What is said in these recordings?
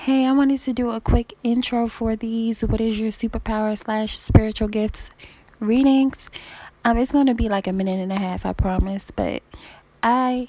Hey, I wanted to do a quick intro for these What is your superpower / spiritual gifts readings. It's going to be like a minute and a half, I promise. But I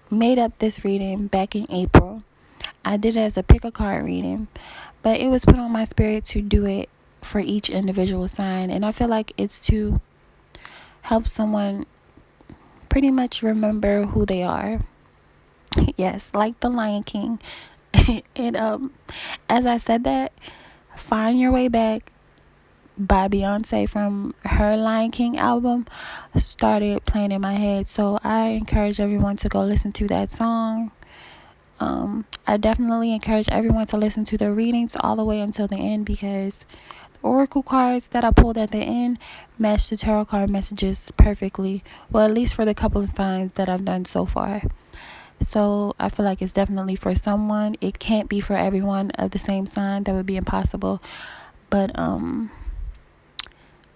made up this reading back in April. I did it as a pick a card reading, but it was put on my spirit to do it for each individual sign. And I feel like it's to help someone pretty much remember who they are. Yes, like the Lion King. And as I said that, Find Your Way Back by Beyonce from her Lion King album started playing in my head. So I encourage everyone to go listen to that song. I definitely encourage everyone to listen to the readings all the way until the end, because the oracle cards that I pulled at the end match the tarot card messages perfectly. Well, at least for the couple of signs that I've done so far. So I feel like it's definitely for someone. It can't be for everyone of the same sign. That would be impossible. But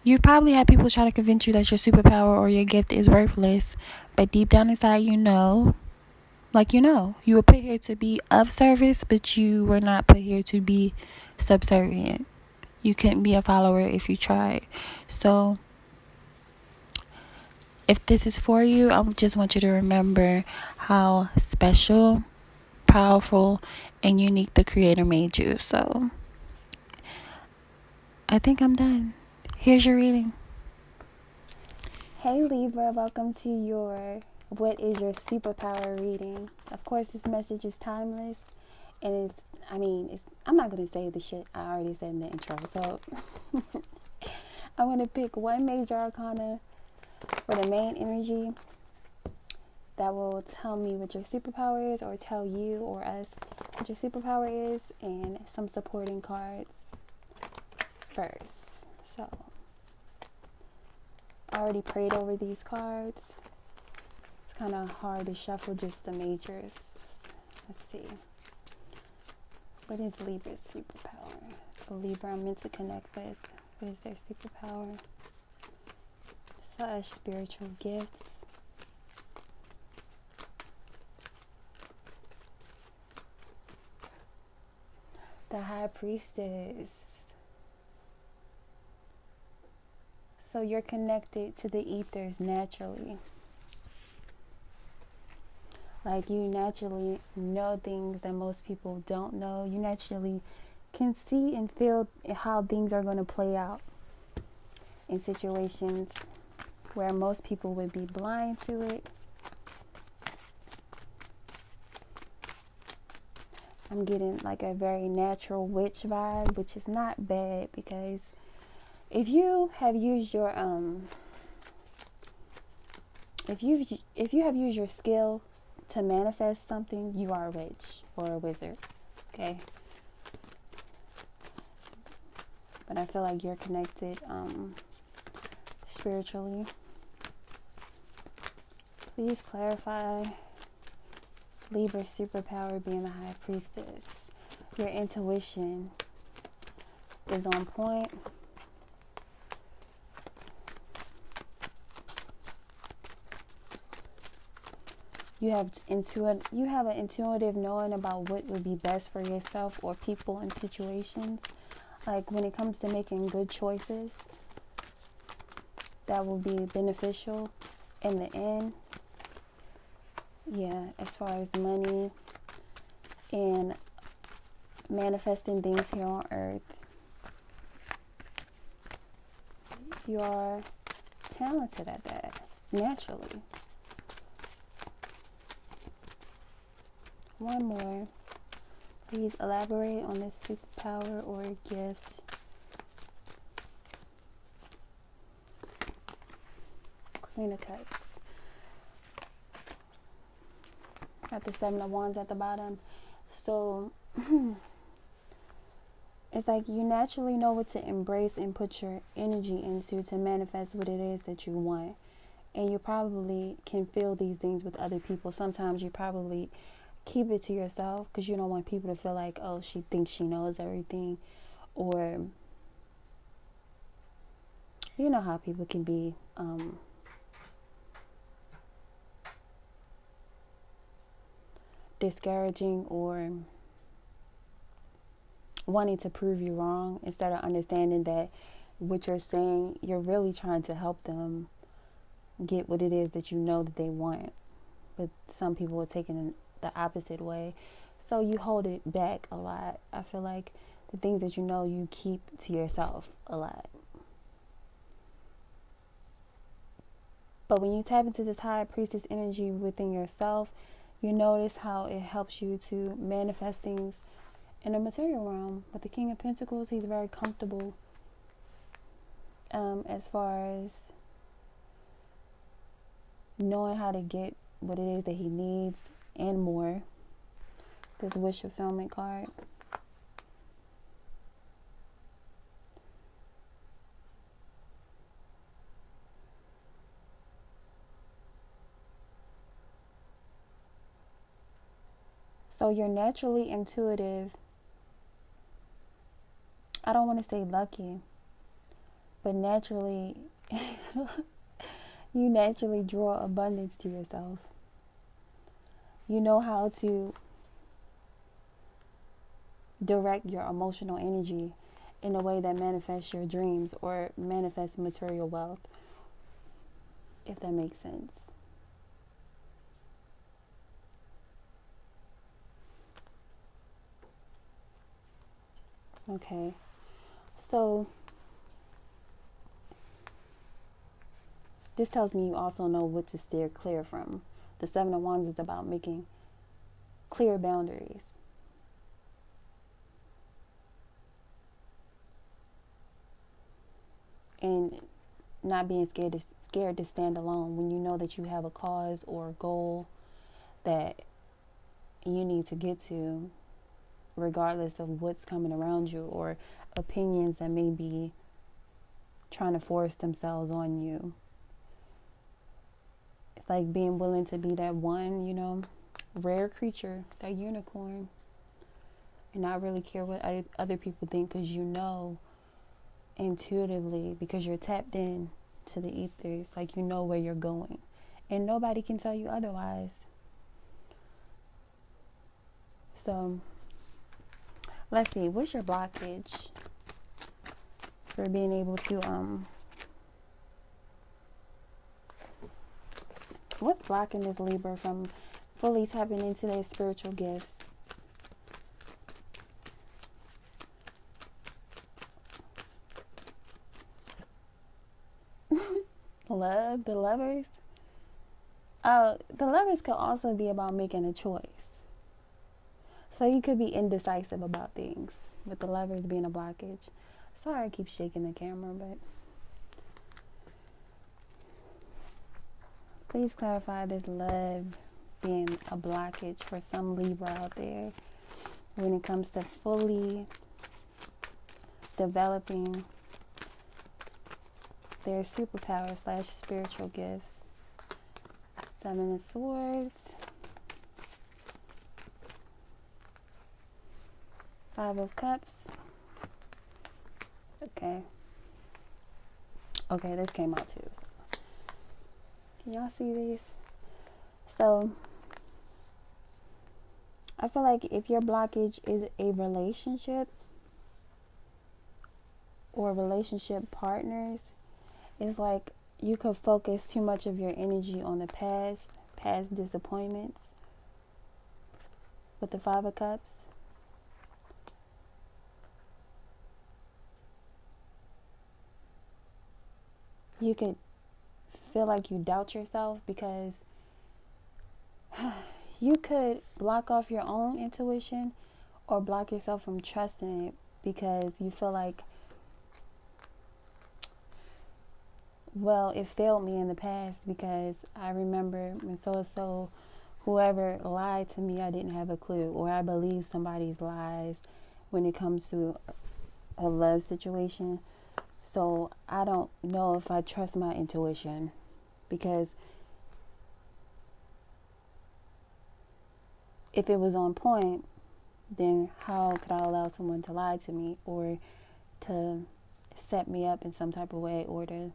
you probably had people try to convince you that your superpower or your gift is worthless. But deep down inside, you were put here to be of service, but you were not put here to be subservient. You couldn't be a follower if you tried. So if this is for you, I just want you to remember how special, powerful, and unique the Creator made you. So I think I'm done. Here's your reading. Hey Libra, welcome to your What is your superpower reading. Of course, this message is timeless, and I'm not going to say the shit I already said in the intro. So I want to pick one major arcana for the main energy that will tell me what your superpower is, or tell you or us what your superpower is, and some supporting cards first. So I already prayed over these cards. It's kind of hard to shuffle just the majors. Let's see. What is Libra's superpower? The Libra I'm meant to connect with. What is their superpower? / spiritual gifts. The High Priestess. So you're connected to the ethers naturally. Like, you naturally know things that most people don't know. You naturally can see and feel how things are going to play out in situations where most people would be blind to it. I'm getting like a very natural witch vibe, which is not bad, because if you have used your if you have used your skills to manifest something, you are a witch or a wizard. Okay. But I feel like you're connected spiritually. Please clarify Libra's superpower being the High Priestess. Your intuition is on point. You have an intuitive knowing about what would be best for yourself or people and situations. Like, when it comes to making good choices that will be beneficial in the end. Yeah, as far as money and manifesting things here on earth. You are talented at that, naturally. One more. Please elaborate on this superpower or gift. Queen of Cups. Got the 7 of Wands at the bottom. So it's like you naturally know what to embrace and put your energy into to manifest what it is that you want. And you probably can feel these things with other people. Sometimes you probably keep it to yourself because you don't want people to feel like, oh, she thinks she knows everything. Or you know how people can be discouraging or wanting to prove you wrong instead of understanding that what you're saying, you're really trying to help them get what it is that you know that they want. But some people are taking the opposite way. So you hold it back a lot. I feel like the things that you know, you keep to yourself a lot. But when you tap into this high priestess energy within yourself, you notice how it helps you to manifest things in the material realm. With the King of Pentacles, he's very comfortable as far as knowing how to get what it is that he needs and more. This wish fulfillment card. So you're naturally intuitive. I don't want to say lucky, but naturally, you naturally draw abundance to yourself. You know how to direct your emotional energy in a way that manifests your dreams or manifests material wealth, if that makes sense. Okay, so this tells me you also know what to steer clear from. The Seven of Wands is about making clear boundaries. And not being scared to stand alone when you know that you have a cause or a goal that you need to get to, regardless of what's coming around you or opinions that may be trying to force themselves on you. It's like being willing to be that one, rare creature, that unicorn, and not really care what other people think, because you know intuitively, because you're tapped in to the ethers, like you know where you're going, and nobody can tell you otherwise. So let's see, what's your blockage for being able to what's blocking this Libra from fully tapping into their spiritual gifts? Love, the Lovers. The Lovers could also be about making a choice. So you could be indecisive about things, with the Lovers being a blockage. Sorry I keep shaking the camera, but please clarify this love being a blockage for some Libra out there when it comes to fully developing their superpower / spiritual gifts. Seven of Swords, Five of Cups. Okay, this came out too. So. Can y'all see these? So I feel like if your blockage is a relationship or relationship partners, it's like you could focus too much of your energy on the past disappointments with the Five of Cups. You could feel like you doubt yourself because you could block off your own intuition or block yourself from trusting it because you feel like, well, it failed me in the past because I remember when so-and-so, whoever lied to me, I didn't have a clue, or I believe somebody's lies when it comes to a love situation. So I don't know if I trust my intuition, because if it was on point, then how could I allow someone to lie to me or to set me up in some type of way or to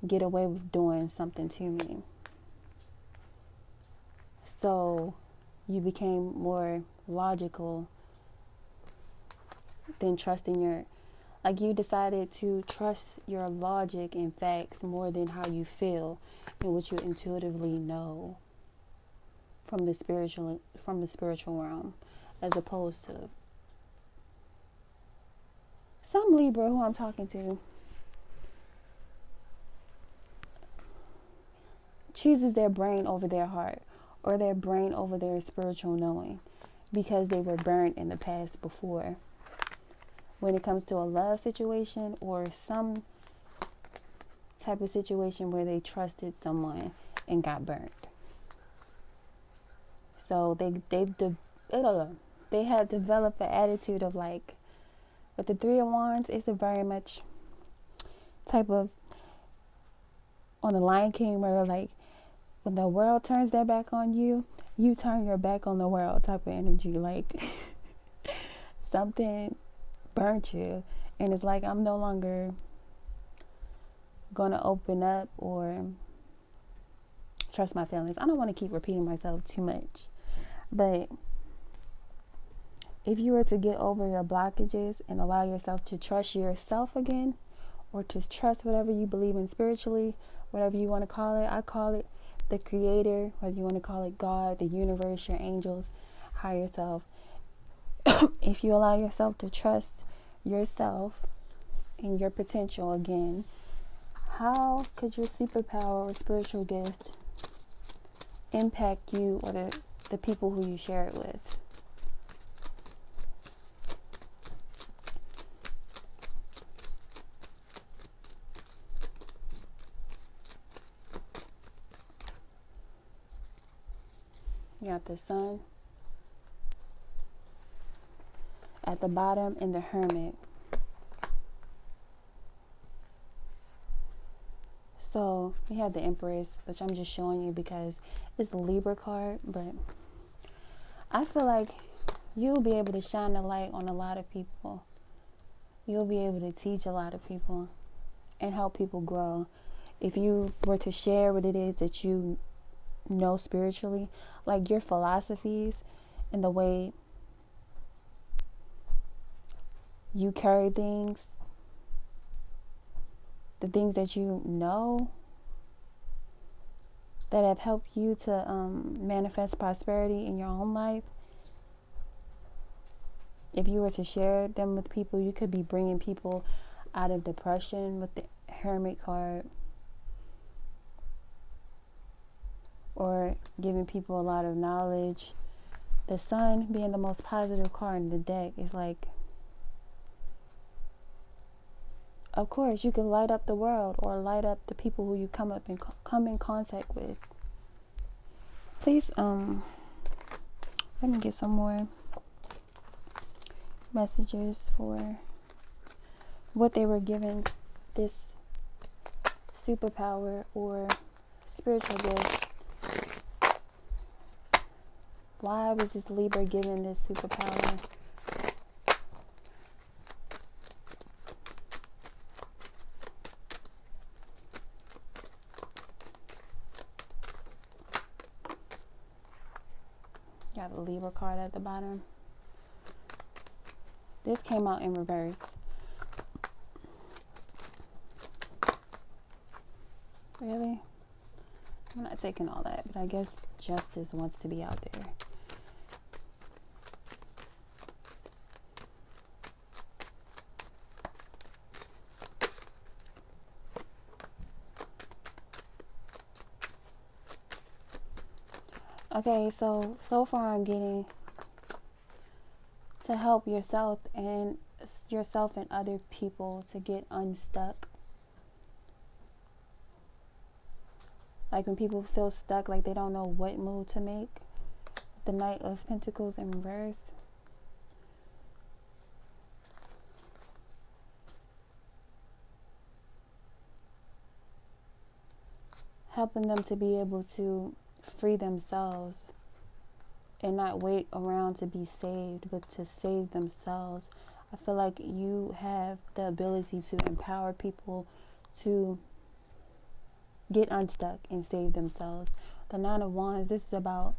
get away with doing something to me? So you became more logical than trusting your, like, you decided to trust your logic and facts more than how you feel and what you intuitively know from the spiritual realm, as opposed to some Libra who I'm talking to chooses their brain over their heart, or their brain over their spiritual knowing, because they were burned in the past before when it comes to a love situation or some type of situation where they trusted someone and got burned. So they had developed an attitude of, like, with the Three of Wands, it's a very much type of, on the Lion King, where, like, when the world turns their back on you, you turn your back on the world type of energy. Like, something burnt you, and it's like, I'm no longer gonna open up or trust my feelings. I don't want to keep repeating myself too much, but if you were to get over your blockages and allow yourself to trust yourself again, or to trust whatever you believe in spiritually, whatever you want to call it, I call it the creator, whether you want to call it God, the universe, your angels, higher self. If you allow yourself to trust yourself and your potential again, how could your superpower or spiritual gift impact you or the people who you share it with? You got the Sun at the bottom and the Hermit. So you have the Empress, which I'm just showing you because it's the Libra card, but I feel like you'll be able to shine the light on a lot of people. You'll be able to teach a lot of people and help people grow. If you were to share what it is that you know spiritually, like your philosophies and the way you carry things, the things that you know that have helped you to manifest prosperity in your own life. If you were to share them with people, you could be bringing people out of depression with the Hermit card, or giving people a lot of knowledge. The Sun being the most positive card in the deck is like, of course, you can light up the world or light up the people who you come in contact with. Please, let me get some more messages for what they were given this superpower or spiritual gift. Why was this Libra given this superpower? Got the Libra card at the bottom. This came out in reverse. Really? I'm not taking all that, but I guess justice wants to be out there. Okay, so far I'm getting to help yourself and other people to get unstuck. Like when people feel stuck, like they don't know what move to make. The Knight of Pentacles in reverse. Helping them to be able to free themselves and not wait around to be saved, but to save themselves. I feel like you have the ability to empower people to get unstuck and save themselves. The Nine of Wands, this is about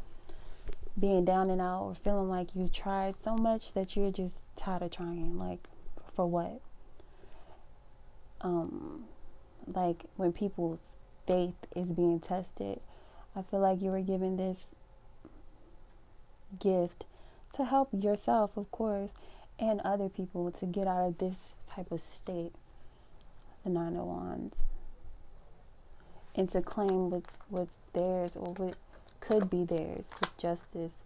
being down and out, or feeling like you tried so much that you're just tired of trying. Like, for what? Like when people's faith is being tested, I feel like you were given this gift to help yourself, of course, and other people to get out of this type of state, the Nine of Wands, and to claim what's theirs, or what could be theirs, with Justice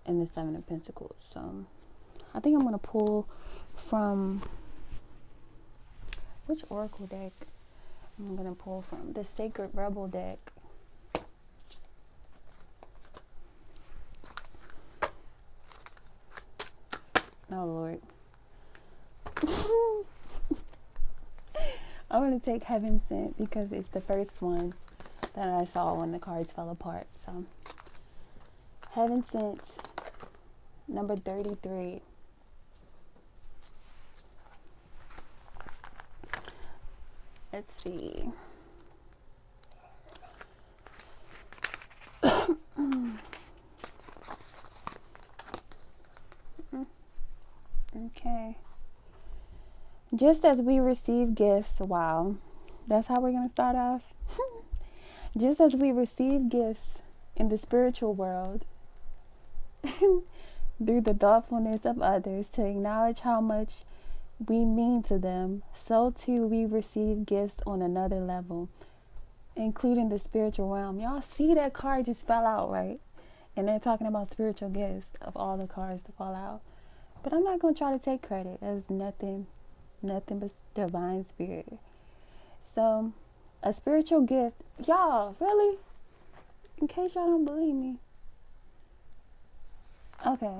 and the Seven of Pentacles. So I think I'm going to pull from, which oracle deck? I'm going to pull from the Sacred Rebel deck. Oh, Lord. I'm going to take Heaven Sent because it's the first one that I saw when the cards fell apart. So, Heaven Sent, number 33. Let's see. Okay. Just as we receive gifts, wow, that's how we're going to start off. Just as we receive gifts in the spiritual world through the thoughtfulness of others to acknowledge how much we mean to them, so too we receive gifts on another level, including the spiritual realm. Y'all see that card just fell out, right? And they're talking about spiritual gifts, of all the cards to fall out. But I'm not going to try to take credit. That's nothing but divine spirit. So, a spiritual gift. Y'all, really? In case y'all don't believe me. Okay.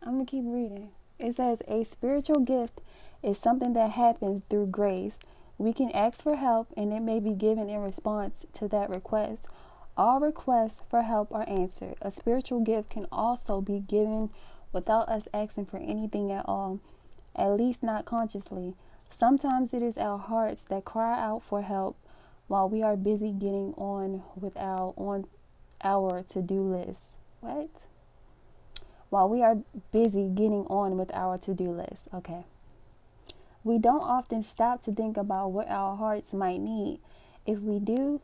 I'm going to keep reading. It says, a spiritual gift is something that happens through grace. We can ask for help, and it may be given in response to that request. All requests for help are answered. A spiritual gift can also be given without us asking for anything at all, at least not consciously. Sometimes it is our hearts that cry out for help while we are busy getting on with our to-do list. What? While we are busy getting on with our to-do list. Okay. We don't often stop to think about what our hearts might need. If we do,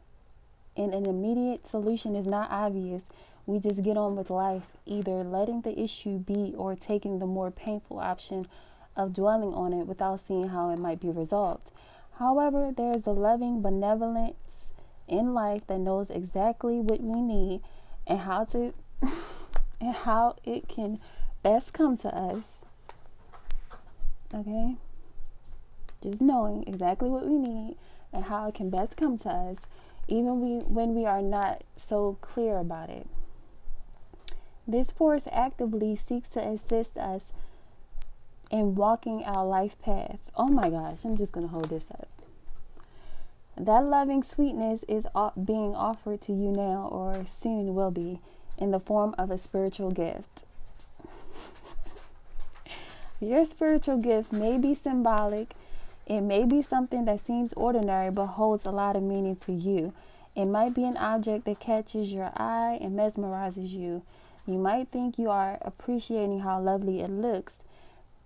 and an immediate solution is not obvious, we just get on with life, either letting the issue be or taking the more painful option of dwelling on it without seeing how it might be resolved. However, there is a loving benevolence in life that knows exactly what we need and how it can best come to us. Okay? Just knowing exactly what we need and how it can best come to us, even when we are not so clear about it. This force actively seeks to assist us in walking our life path. Oh my gosh, I'm just going to hold this up. That loving sweetness is being offered to you now, or soon will be, in the form of a spiritual gift. Your spiritual gift may be symbolic. It may be something that seems ordinary but holds a lot of meaning to you. It might be an object that catches your eye and mesmerizes you. You might think you are appreciating how lovely it looks,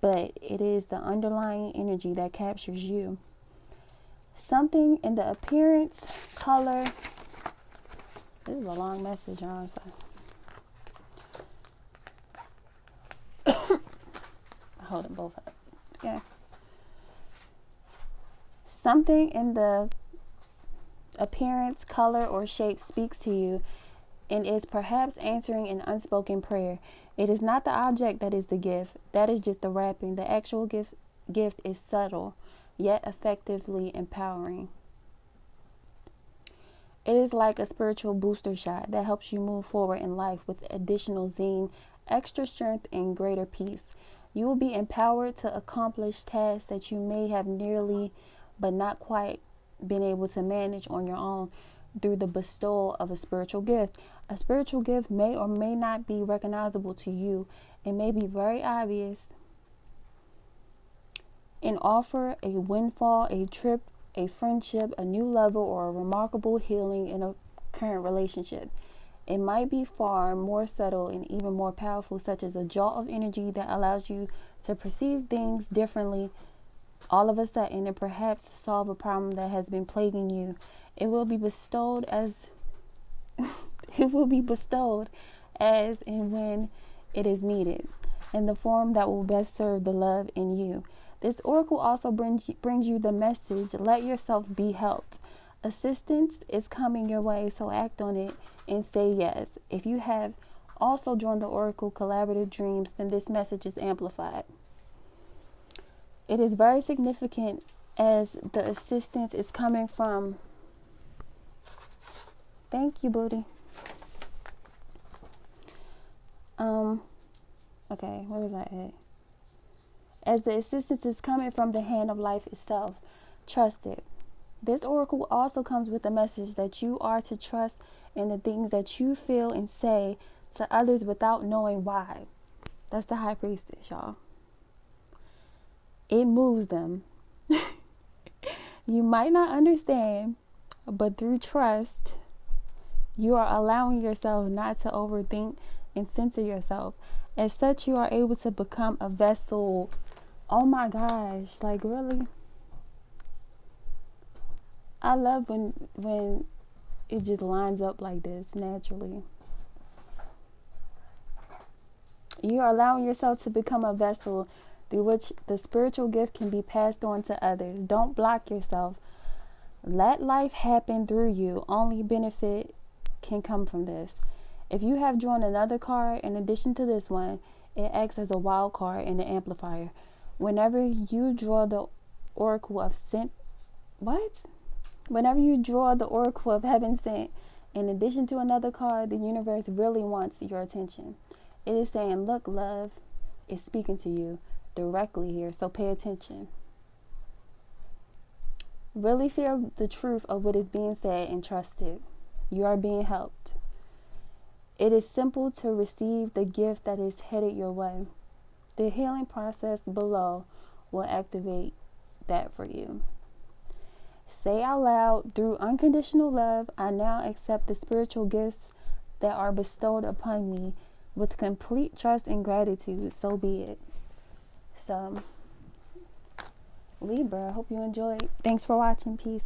but it is the underlying energy that captures you. Something in the appearance, color. This is a long message, y'all. Hold them both up. Okay. Something in the appearance, color, or shape speaks to you and is perhaps answering an unspoken prayer. It is not the object that is the gift. That is just the wrapping. The actual gift is subtle, yet effectively empowering. It is like a spiritual booster shot that helps you move forward in life with additional zing, extra strength, and greater peace. You will be empowered to accomplish tasks that you may have nearly but not quite been able to manage on your own through the bestowal of a spiritual gift. A spiritual gift may or may not be recognizable to you. It may be very obvious and offer a windfall, a trip, a friendship, a new level, or a remarkable healing in a current relationship. It might be far more subtle and even more powerful, such as a jolt of energy that allows you to perceive things differently all of a sudden, and perhaps solve a problem that has been plaguing you. It will be bestowed as it will be bestowed as and when it is needed, in the form that will best serve the love in you. This oracle also brings you the message, let yourself be helped. Assistance is coming your way, so act on it and say yes. If you have also joined the oracle collaborative dreams, then this message is amplified. It is very significant as the assistance is coming from, thank you, booty. Okay, where was I at? As the assistance is coming from the hand of life itself, trust it. This oracle also comes with a message that you are to trust in the things that you feel and say to others without knowing why. That's the high priestess, y'all. It moves them. You might not understand, but through trust, you are allowing yourself not to overthink and censor yourself. As such, you are able to become a vessel. Oh my gosh, like really? I love when it just lines up like this naturally. You are allowing yourself to become a vessel through which the spiritual gift can be passed on to others. Don't block yourself. Let life happen through you. Only benefit can come from this. If you have drawn another card in addition to this one, it acts as a wild card and an amplifier. Whenever you draw the oracle of Whenever you draw the oracle of heaven sent, in addition to another card, the universe really wants your attention. It is saying, look, love is speaking to you directly here, so pay attention. Really feel the truth of what is being said and trust it. You are being helped. It is simple to receive the gift that is headed your way. The healing process below will activate that for you. Say out loud, through unconditional love, I now accept the spiritual gifts that are bestowed upon me with complete trust and gratitude. So be it. So, Libra, I hope you enjoyed. Thanks for watching. Peace.